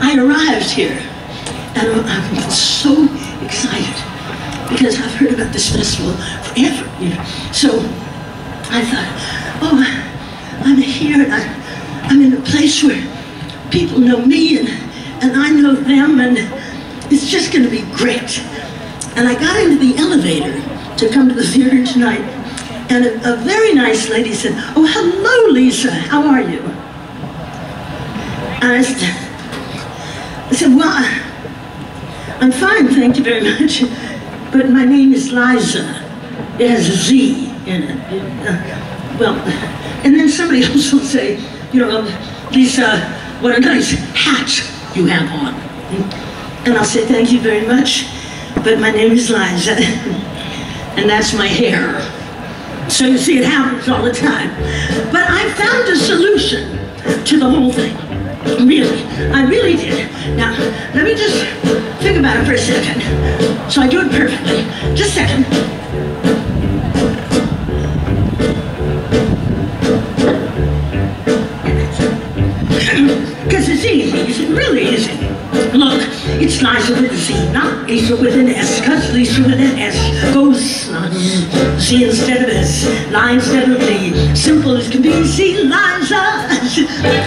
I arrived here, and I'm so excited because I've heard about this festival forever, you know. So I thought, oh, I'm here, and I'm in a place where people know me, and I know them, and it's just going to be great. And I got into the elevator to come to the theater tonight, and a very nice lady said, oh, hello, Lisa, how are you? And I said, well, I'm fine, thank you very much, but my name is Liza. It has a Z in it. Well, and then somebody else will say, you know, Lisa, what a nice hat you have on. And I'll say, thank you very much, but my name is Liza, and that's my hair. So you see, it happens all the time. But I found a solution to the whole thing. Really, I really did. Now, let me just think about it for a second, so I do it perfectly. Just a second. Because it's easy, it's really easy. Look, it's Liza with a Z, not Lisa with an S, because Lisa with an S goes Z instead of S, Li instead of Lee. Simple as can be, see, Liza.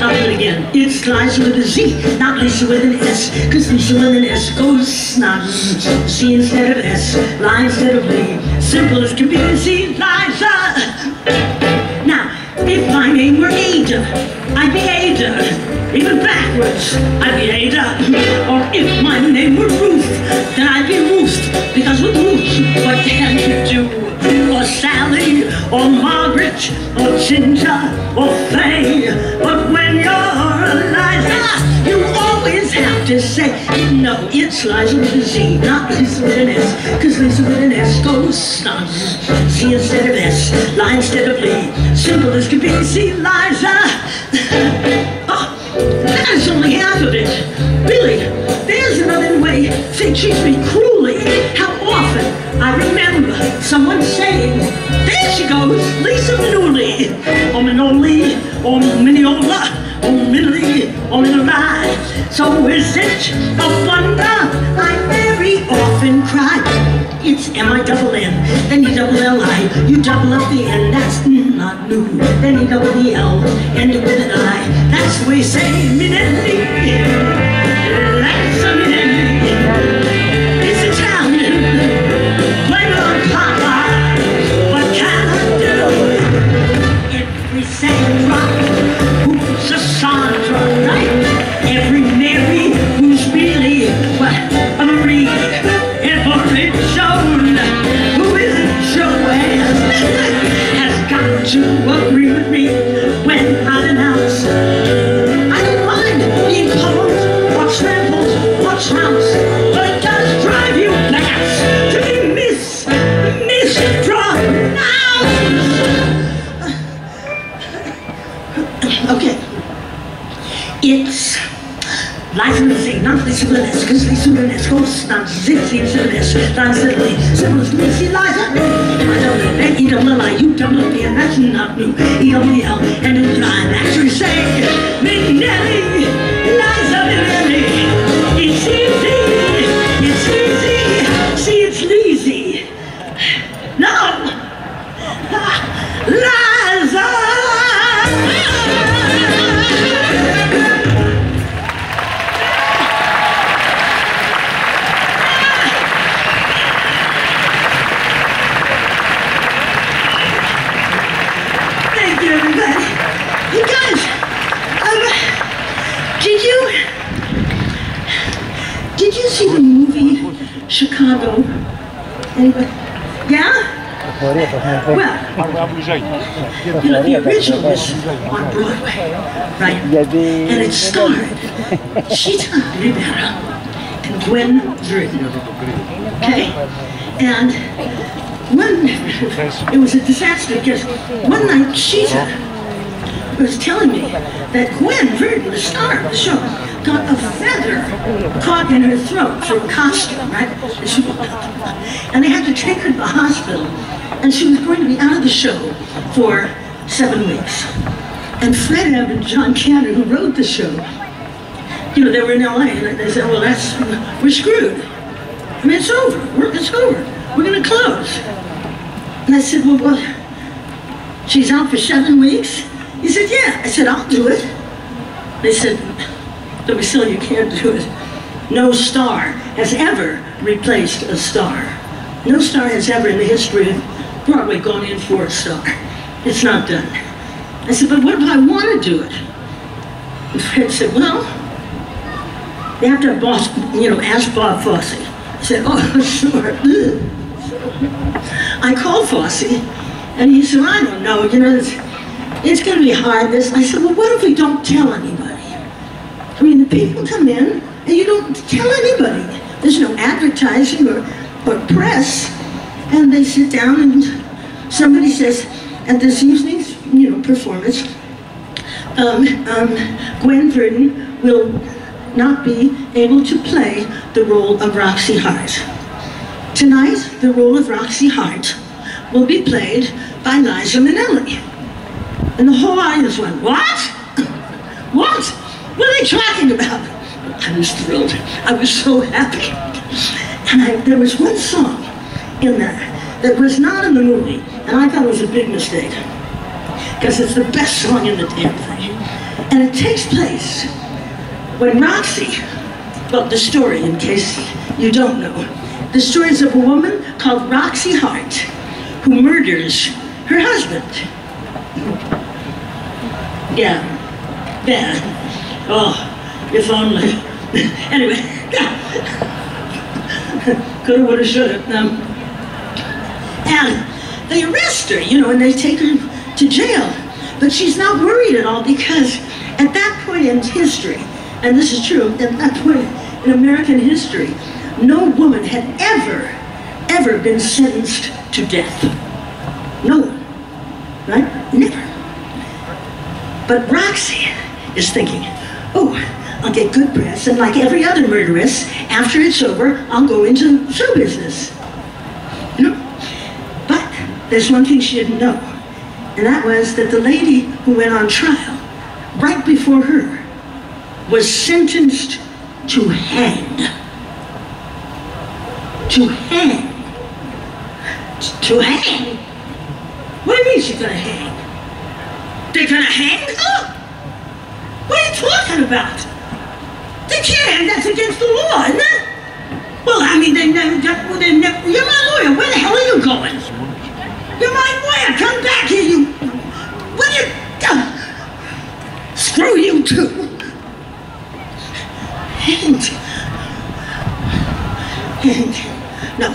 I'll do it again. It's Liza with a Z, not Lisa with an S, because Lisa with an S goes Z instead of S, Li instead of Lee. Simple as can be, see, Liza. Now, if my name were Ada, I'd be Ada. Even backwards, I'd be Ada. Or if my name were Ruth, then I'd be Ruth. Because with Ruth, what can you do? Or Sally, or Margaret, or Ginger, or Faye. But when you're Liza, you always have to say, no, it's Liza with a Z, not Lisa with an S. Because Lisa with an S goes Z instead of S, Li instead of Lee. Simple as can be, see, Liza. Oh, that's only half of it. Really, there's another way they treat me cruelly. How often I remember someone saying, there she goes, Lisa Minnelli, or Minnelli, or Minniola, or Minnelli, or Minnelli. So is it a wonder I very often cry? It's M-I-double-N, then E-double-L-I. You double up the N, that's not new. Then you double the L, end it with an I. That's the way you say Minnelli. Liza Minnelli. It's Italian. Blame it on Papa. What can I do? Every Sandra who's a Sandra, right? Every Mary who's really, what, a Marie. Every Joan who isn't Joanne has got to agree with me when I announce I don't mind being pummeled or trampled or trounced, but it does drive you nuts to be mispronounced. Okay, it's Liza with a Z, not Lisa with an S, because Lisa with an S goes not Z instead of S, Liza with a Lee. Simple as can be, see, Liza. Then E-double-L-I, you double up the N, that's not new. E-double-L, and it's I actually say, Minnelli, Liza Minnelli. It's easy, see, it's Leezy. No, Liza. You guys, did you see the movie Chicago? Anybody? Yeah? Well, you know, the original was on Broadway, right? And it starred Cheetah Rivera and Gwen Verdon. Okay? And it was a disaster because one night Cheetah was telling me that Gwen Verdon, the star of the show, got a feather caught in her throat through a costume, right? And they had to take her to the hospital, and she was going to be out of the show for 7 weeks. And Fred Ebb and John Cannon, who wrote the show, you know, they were in LA, and they said, well, we're screwed. I mean, it's over. It's over. We're going to close. And I said, well, she's out for 7 weeks? He said, yeah. I said, I'll do it. They said, Lucille, you can't do it. No star has ever replaced a star. No star has ever in the history of Broadway gone in for a star. It's not done. I said, but what if I want to do it? And Fred said, well, you have to have ask Bob Fosse. I said, oh, sure. I called Fosse, and he said, I don't know, you know, it's going to be hard. I said, well, what if we don't tell anybody? I mean, the people come in, and you don't tell anybody. There's no advertising or press, and they sit down, and somebody says, at this evening's, performance, Gwen Verdon will not be able to play the role of Roxy Hart. Tonight, the role of Roxy Hart will be played by Liza Minnelli. And the whole audience went, what? What? What are they talking about? I was thrilled. I was so happy. And there was one song in there that was not in the movie, and I thought it was a big mistake, because it's the best song in the damn thing. And it takes place when Roxy, well, the story, in case you don't know, the story is of a woman called Roxy Hart who murders her husband. Yeah. Oh, if only. Anyway, coulda, woulda, shoulda. And they arrest her, and they take her to jail. But she's not worried at all, because at that point in history, and this is true, at that point in American history, no woman had ever been sentenced to death. No one, right? Never. But Roxy is thinking, oh, I'll get good press, and like every other murderess, after it's over, I'll go into show business. But there's one thing she didn't know, and that was that the lady who went on trial right before her was sentenced to hang. To hang. To hang? What do you mean she's gonna hang? They're gonna hang her? What are you talking about? They can't, that's against the law, isn't it? Well, I mean, you're my lawyer, where the hell are you going? You're my lawyer, come back here, you, what are you, screw you too. Hanged. No.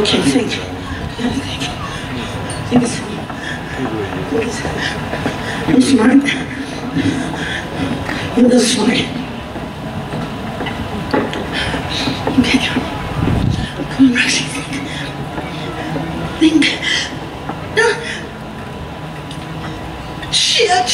Okay, think. You're smart. You're the smart. Okay. Come on, Roxy, think. No. Shit.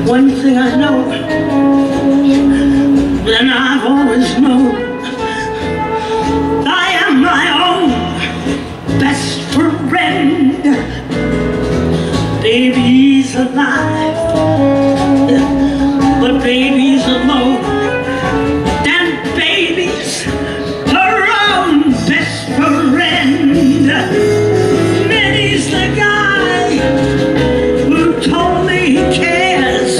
One thing I know, and I've always known, I am my own best friend. Baby's alive, but baby's alone, and baby's her own best friend. Many's the guy who told me he cares,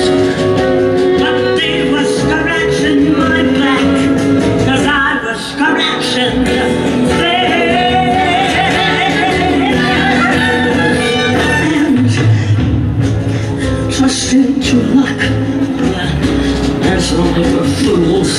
but they were scratching my back, 'cause I was scratching theirs. And trusting to luck, that's only for fools.